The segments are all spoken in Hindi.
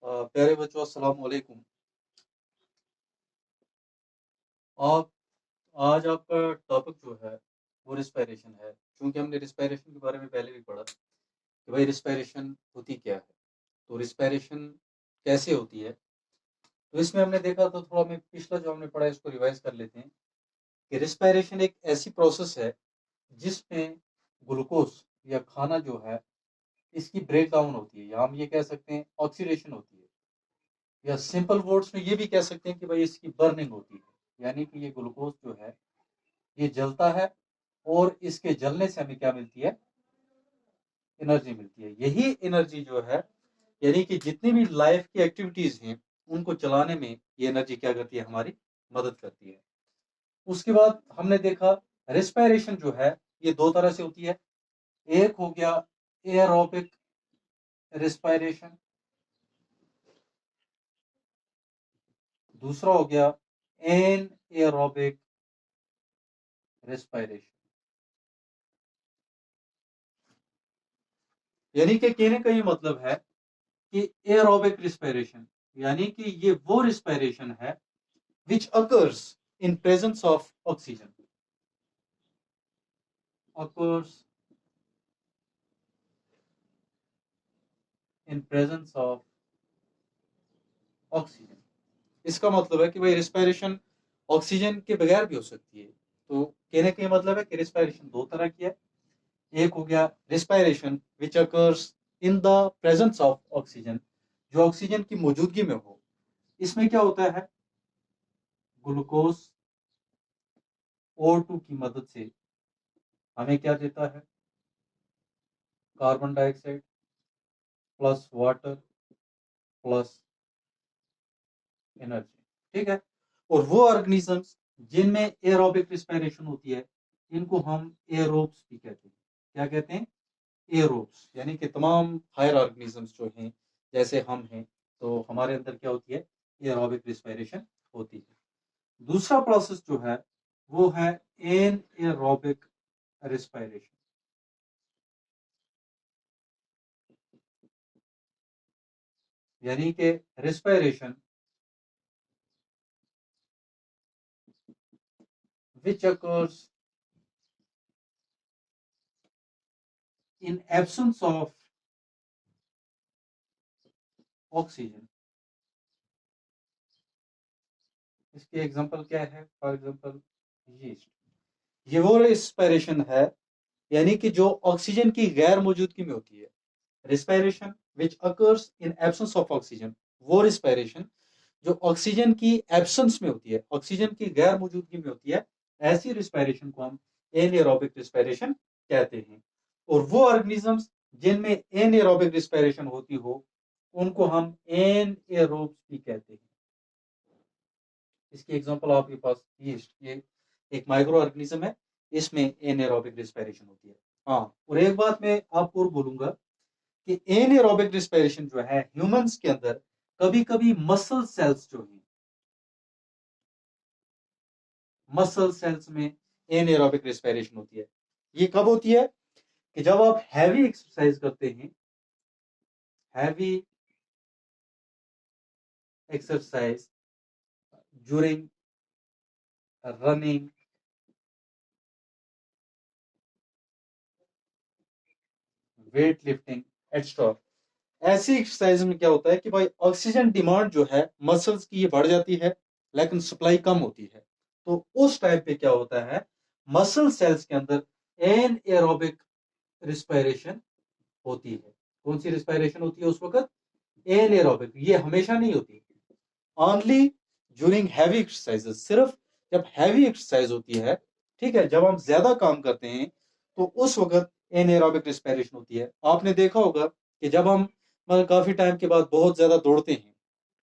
प्यारे बच्चों, अस्सलाम वालेकुम। आप आज आपका टॉपिक जो है वो रिस्पायरेशन है। क्योंकि हमने रिस्पायरेशन के बारे में पहले भी पढ़ा कि भाई रिस्पायरेशन होती क्या है, तो रिस्पायरेशन कैसे होती है। तो इसमें हमने देखा, तो थोड़ा मैं पिछला जो हमने पढ़ा है इसको रिवाइज कर लेते हैं कि रिस्पायरेशन एक ऐसी प्रोसेस है जिसमें ग्लूकोज या खाना जो है इसकी ब्रेक डाउन होती है, या हम ये कह सकते हैं ऑक्सीडेशन होती है, या सिंपल वर्ड्स में ये भी कह सकते हैं कि भाई इसकी बर्निंग होती है। यानी कि ये ग्लूकोज जो है ये जलता है और इसके जलने से हमें क्या मिलती है, एनर्जी मिलती है। यही एनर्जी जो है, यानी कि जितनी भी लाइफ की एक्टिविटीज हैं उनको चलाने में ये एनर्जी क्या करती है, हमारी मदद करती है। उसके बाद हमने देखा रेस्पिरेशन जो है ये दो तरह से होती है। एक हो गया एरोबिक रेस्पिरेशन, दूसरा हो गया एन एरोबिक रेस्पिरेशन। यानी कि कहने का ये मतलब है कि एरोबिक रिस्पिरेशन यानी कि ये वो रिस्पिरेशन है which occurs in presence of oxygen, occurs in presence of oxygen। इसका मतलब है कि भाई रिस्पिरेशन ऑक्सीजन के बगैर भी हो सकती है। तो कहने का मतलब है कि रिस्पिरेशन दो तरह की है। एक हो गया respiration which occurs in the presence of oxygen, जो ऑक्सीजन की मौजूदगी में हो। इसमें क्या होता है, ग्लूकोज O2 की मदद से हमें क्या देता है, carbon dioxide plus water plus energy. ठीक है। और वो ऑर्गेनिजम्स जिनमें एरोबिक रिस्पिरेशन होती है इनको हम एरोब्स भी कहते हैं। क्या कहते हैं, एरोब्स। यानी कि तमाम हायर ऑर्गेनिजम्स जो हैं, जैसे हम हैं, तो हमारे अंदर क्या होती है, एरोबिक रिस्पिरेशन होती है। दूसरा प्रोसेस जो है वो है एन एरोबिक रिस्पिरेशन। यानी कि respiration which occurs in absence of oxygen. इसके एग्जांपल क्या है, फॉर एग्जांपल यीस्ट। ये वो रिस्पिरेशन है यानी कि जो ऑक्सीजन की गैर मौजूदगी में होती है। Respiration which occurs in absence of oxygen, वो रिस्पिरेशन जो ऑक्सीजन की एब्सेंस में होती है, ऑक्सीजन की गैर मौजूदगी में होती है, ऐसी रिस्पिरेशन को हम एनएरोबिक रिस्पिरेशन कहते हैं। और वो ऑर्गेनिजम्स जिनमें एनएरोबिक रिस्पिरेशन होती हो उनको हम एनएरोब्स भी कहते हैं। इसकी एग्जांपल आपके पास यीस्ट, ये एक माइक्रो ऑर्गेनिज्म है, इसमें एनएरोबिक रिस्पिरेशन होती है। हाँ, और एक बात मैं आपको और बोलूंगा कि एनएरोबिक रिस्पिरेशन जो है ह्यूमंस के अंदर कभी कभी मसल सेल्स जो है, मसल सेल्स में एनएरोबिक रिस्पिरेशन होती है। ये कब होती है, कि जब आप हैवी एक्सरसाइज करते हैं, heavy exercise during running, weight lifting etcetera. ऐसी एक्सरसाइज में क्या होता है कि भाई ऑक्सीजन डिमांड जो है मसल्स की ये बढ़ जाती है, लेकिन सप्लाई कम होती है। तो उस टाइम पे क्या होता है, मसल सेल्स के अंदर एन एरोबिक रिस्पिरेशन होती है। कौन सी रिस्पिरेशन होती है उस वक्त, एन एरोबिक। ये हमेशा नहीं होती, ओनली ड्यूरिंग हैवी एक्सरसाइजेस, सिर्फ जब हैवी एक्सरसाइज होती है, ठीक है, जब हम ज्यादा काम करते हैं तो उस वक्त एनएरोबिक रिस्पिरेशन होती है। आपने देखा होगा कि जब हम मतलब काफी टाइम के बाद बहुत ज्यादा दौड़ते हैं,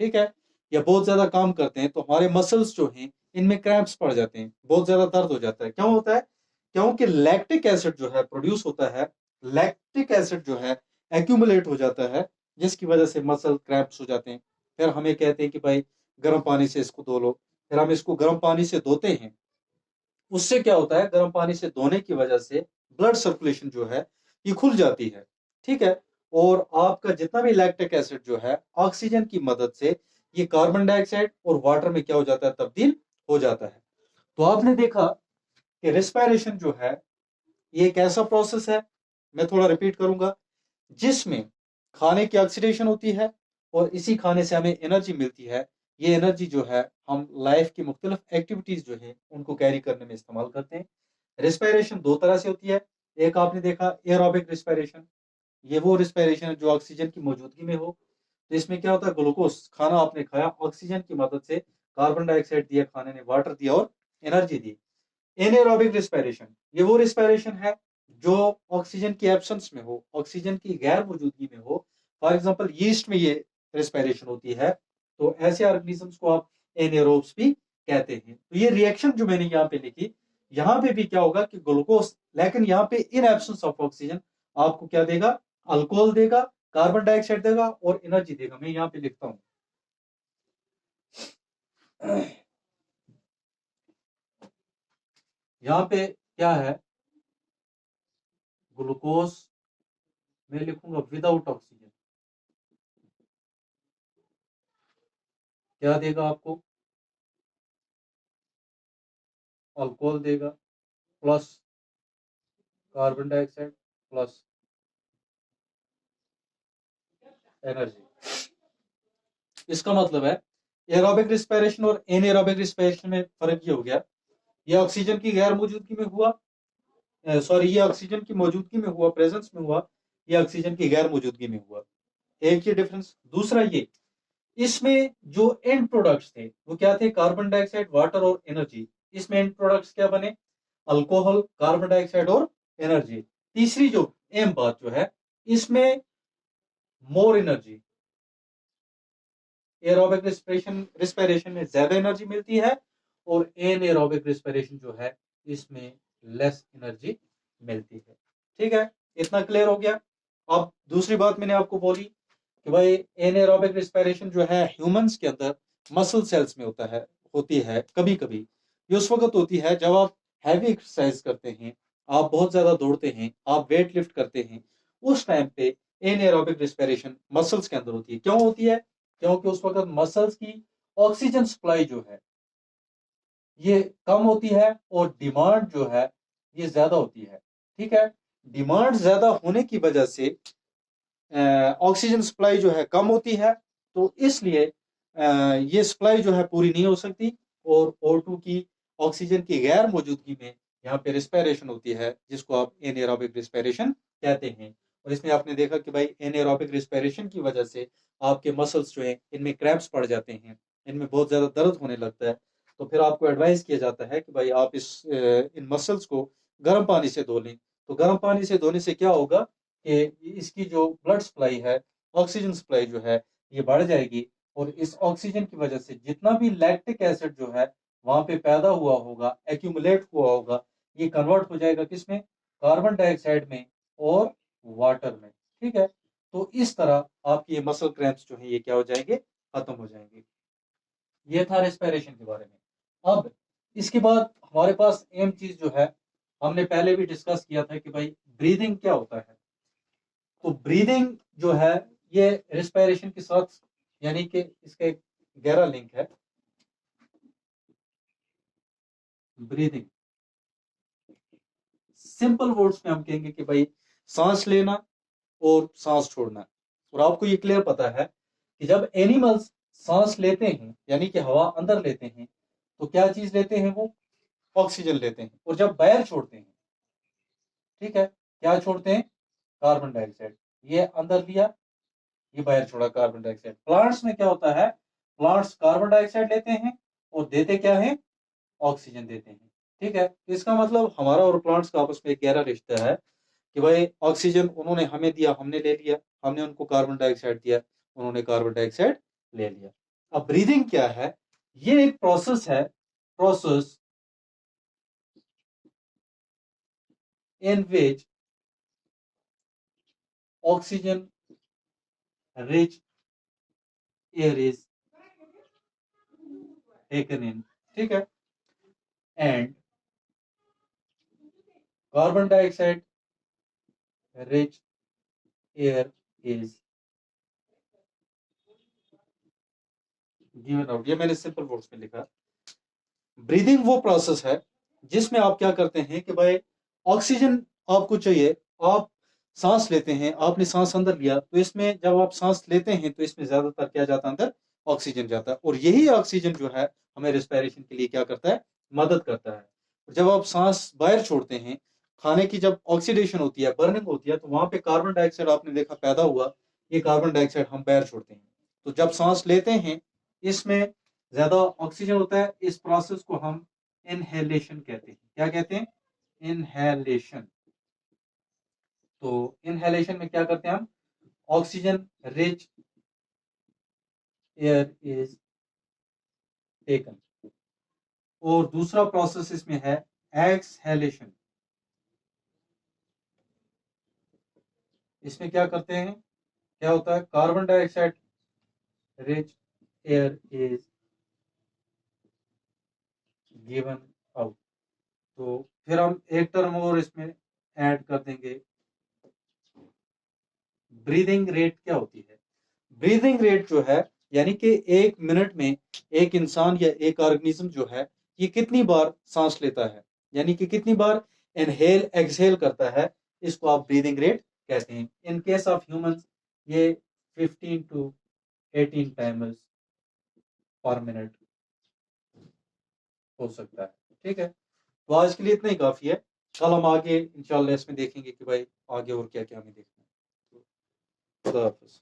ठीक है, या बहुत ज्यादा काम करते हैं, तो हमारे मसल्स जो हैं इनमें क्रैम्प्स पड़ जाते हैं, बहुत ज्यादा दर्द हो जाता है। क्यों होता है, क्योंकि लैक्टिक एसिड जो है प्रोड्यूस होता है, लैक्टिक एसिड जो है एक्यूमुलेट हो जाता है, जिसकी वजह से मसल क्रैम्प्स हो जाते हैं। फिर हमें कहते हैं कि भाई गर्म पानी से इसको धो लो। फिर हम इसको गर्म पानी से धोते हैं। उससे क्या होता है, गर्म पानी से धोने की वजह से ब्लड सर्कुलेशन जो है ये खुल जाती है। ठीक है। और आपका जितना भी लैक्टिक एसिड जो है ऑक्सीजन की मदद से ये कार्बन डाइऑक्साइड और वाटर में क्या हो जाता है, तब्दील हो जाता है। तो आपने देखा कि रिस्पायरेशन जो है ये एक ऐसा प्रोसेस है, मैं थोड़ा रिपीट करूंगा, जिसमें खाने की ऑक्सीडेशन होती है और इसी खाने से हमें एनर्जी मिलती है। ये एनर्जी जो है हम लाइफ की मुख्तलिफ एक्टिविटीज जो है उनको कैरी करने में इस्तेमाल करते हैं। रिस्पायरेशन दो तरह से होती है। एक आपने देखा एरोबिक रिस्पायरेशन, ये वो रिस्पायरेशन है जो ऑक्सीजन की मौजूदगी में हो। तो इसमें क्या होता है, ग्लूकोज खाना आपने खाया, ऑक्सीजन की मदद से कार्बन डाइऑक्साइड दिया खाने ने, वाटर दिया और एनर्जी दी। एनेरोबिक रिस्पायरेशन, ये वो रिस्पायरेशन है जो ऑक्सीजन की एब्सेंस में हो, ऑक्सीजन की गैर मौजूदगी में हो। फॉर एग्जांपल यीस्ट में ये रिस्पायरेशन होती है। तो ऐसे ऑर्गेनिजम्स को आप एनेरोब्स भी कहते हैं। तो ये रिएक्शन जो मैंने यहाँ पे लिखी, यहाँ पे भी क्या होगा कि ग्लूकोज, लेकिन यहाँ पे इन एब्सेंस ऑफ ऑक्सीजन आपको क्या देगा, अल्कोहल देगा, कार्बन डाइऑक्साइड देगा और एनर्जी देगा। मैं यहाँ पे लिखता हूँ यहाँ पे क्या है, ग्लूकोज मैं लिखूंगा विदाउट ऑक्सीजन, क्या देगा आपको, अल्कोहल देगा plus carbon dioxide plus energy. इसका मतलब है एरोबिक रिस्पायरेशन और एनएरोबिक रिस्पायरेशन में फर्क ये हो गया, ये ऑक्सीजन की गैर मौजूदगी में हुआ, सॉरी ये ऑक्सीजन की मौजूदगी में हुआ, प्रेजेंस में हुआ, ये ऑक्सीजन की गैर मौजूदगी में हुआ। एक ये डिफरेंस। दूसरा ये, इसमें जो एंड प्रोडक्ट्स थे वो क्या थे, कार्बन डाइऑक्साइड, वाटर और एनर्जी। इसमें एंड प्रोडक्ट्स क्या बने, अल्कोहल, कार्बन डाइऑक्साइड और एनर्जी। तीसरी जो अहम बात जो है, इसमें मोर एनर्जी, एरोबिक रिस्पिरेशन में ज्यादा एनर्जी मिलती है और एनएरोबिक रिस्पिरेशन जो है इसमें लेस एनर्जी मिलती है। ठीक है, इतना क्लियर हो गया। अब दूसरी बात मैंने आपको बोली कि भाई एनएरोबिक रिस्पिरेशन जो है ह्यूमंस के अंदर मसल सेल्स में होता है, होती है कभी कभी। ये उस वक्त होती है जब आप हैवी एक्सरसाइज करते हैं, आप बहुत ज्यादा दौड़ते हैं, आप वेट लिफ्ट करते हैं, उस टाइम पे एनएरोबिक रिस्पिरेशन मसल्स के अंदर होती है। क्यों होती है, क्योंकि उस वक्त मसल्स की ऑक्सीजन सप्लाई जो है ये कम होती है और डिमांड जो है ये ज्यादा होती है। ठीक है, डिमांड ज्यादा होने की वजह से ऑक्सीजन सप्लाई जो है कम होती है, तो इसलिए ये सप्लाई जो है पूरी नहीं हो सकती और O2 की, ऑक्सीजन की गैर मौजूदगी में यहाँ पे रिस्पायरेशन होती है, जिसको आप एनएरोबिक रिस्पायरेशन कहते हैं। और इसमें आपने देखा कि भाई एनएरोबिक रिस्पायरेशन की वजह से आपके मसल्स जो है इनमें क्रैम्प्स पड़ जाते हैं, इनमें बहुत ज्यादा दर्द होने लगता है। तो फिर आपको एडवाइस किया जाता है कि भाई आप इन मसल्स को गर्म पानी से धो लें। तो गर्म पानी से धोने से क्या होगा कि इसकी जो ब्लड सप्लाई है, ऑक्सीजन सप्लाई जो है ये बढ़ जाएगी और इस ऑक्सीजन की वजह से जितना भी लैक्टिक एसिड जो है वहां पे पैदा हुआ होगा, एक्यूमुलेट हुआ होगा, ये कन्वर्ट हो जाएगा किसमें, कार्बन डाइऑक्साइड में और वाटर में। ठीक है, तो इस तरह आपके ये मसल क्रैम्प्स जो है ये क्या हो जाएंगे, खत्म हो जाएंगे। ये था रेस्पिरेशन के बारे में। अब इसके बाद हमारे पास एम चीज जो है, हमने पहले भी डिस्कस किया था कि भाई ब्रीदिंग क्या होता है। तो ब्रीदिंग जो है ये रेस्पिरेशन के साथ, यानी कि इसका एक गहरा लिंक है। ब्रीदिंग सिंपल वर्ड्स में हम कहेंगे कि भाई सांस लेना और सांस छोड़ना। और आपको ये क्लियर पता है कि जब एनिमल्स सांस लेते हैं यानी कि हवा अंदर लेते हैं, तो क्या चीज लेते हैं वो, ऑक्सीजन लेते हैं। और जब बाहर छोड़ते हैं, ठीक है, क्या छोड़ते हैं, कार्बन डाइऑक्साइड। ये अंदर लिया, ये बाहर छोड़ा कार्बन डाइऑक्साइड। प्लांट्स में क्या होता है, प्लांट्स कार्बन डाइऑक्साइड लेते हैं और देते क्या है, ऑक्सीजन देते हैं। ठीक है, तो इसका मतलब हमारा और प्लांट्स का आपस में एक गहरा रिश्ता है कि भाई ऑक्सीजन उन्होंने हमें दिया, हमने ले लिया, हमने उनको कार्बन डाइऑक्साइड दिया, उन्होंने कार्बन डाइऑक्साइड ले लिया। अब ब्रीदिंग क्या है, ये एक प्रोसेस है, process in which oxygen rich air is taken in, ठीक है, and carbon dioxide rich air is given out. ये मैंने सिंपल वर्ड्स में लिखा। ब्रीदिंग वो प्रोसेस है जिसमें आप क्या करते हैं कि भाई ऑक्सीजन आपको चाहिए, आप सांस लेते हैं, आपने सांस अंदर लिया, तो इसमें जब आप सांस लेते हैं तो इसमें ज्यादातर क्या जाता है, अंदर ऑक्सीजन जाता है, और यही ऑक्सीजन जो है हमें रिस्पायरेशन के लिए क्या करता है, मदद करता है। जब आप सांस बाहर छोड़ते हैं, खाने की जब ऑक्सीडेशन होती है, बर्निंग होती है, तो वहां पे कार्बन डाइऑक्साइड आपने देखा पैदा हुआ, ये कार्बन डाइऑक्साइड हम बाहर छोड़ते हैं। तो जब सांस लेते हैं इसमें ज्यादा ऑक्सीजन होता है, इस प्रोसेस को हम इनहेलेशन कहते हैं। क्या कहते हैं? इनहेलेशन। तो इनहेलेशन में क्या करते हैं हम, oxygen rich air is taken. और दूसरा प्रोसेस इसमें है एक्सहेलेशन। इसमें क्या करते हैं, क्या होता है, carbon dioxide rich air is given out. तो फिर हम एक टर्म और इसमें ऐड कर देंगे, ब्रीदिंग रेट क्या होती है। ब्रीदिंग रेट जो है, यानी कि एक मिनट में एक इंसान या एक ऑर्गेनिज्म जो है ये कितनी बार सांस लेता है, यानी कि कितनी बार इनहेल एक्सहेल करता है, इसको आप ब्रीदिंग रेट कहते हैं। इन केस ऑफ ह्यूमंस ये 15 टू 18 टाइम्स पर मिनट हो सकता है। ठीक है, तो आज के लिए इतना ही काफी है। कल हम आगे इंशाल्लाह इसमें देखेंगे कि भाई आगे और क्या क्या हमें देखना है। खुदा हाफिज।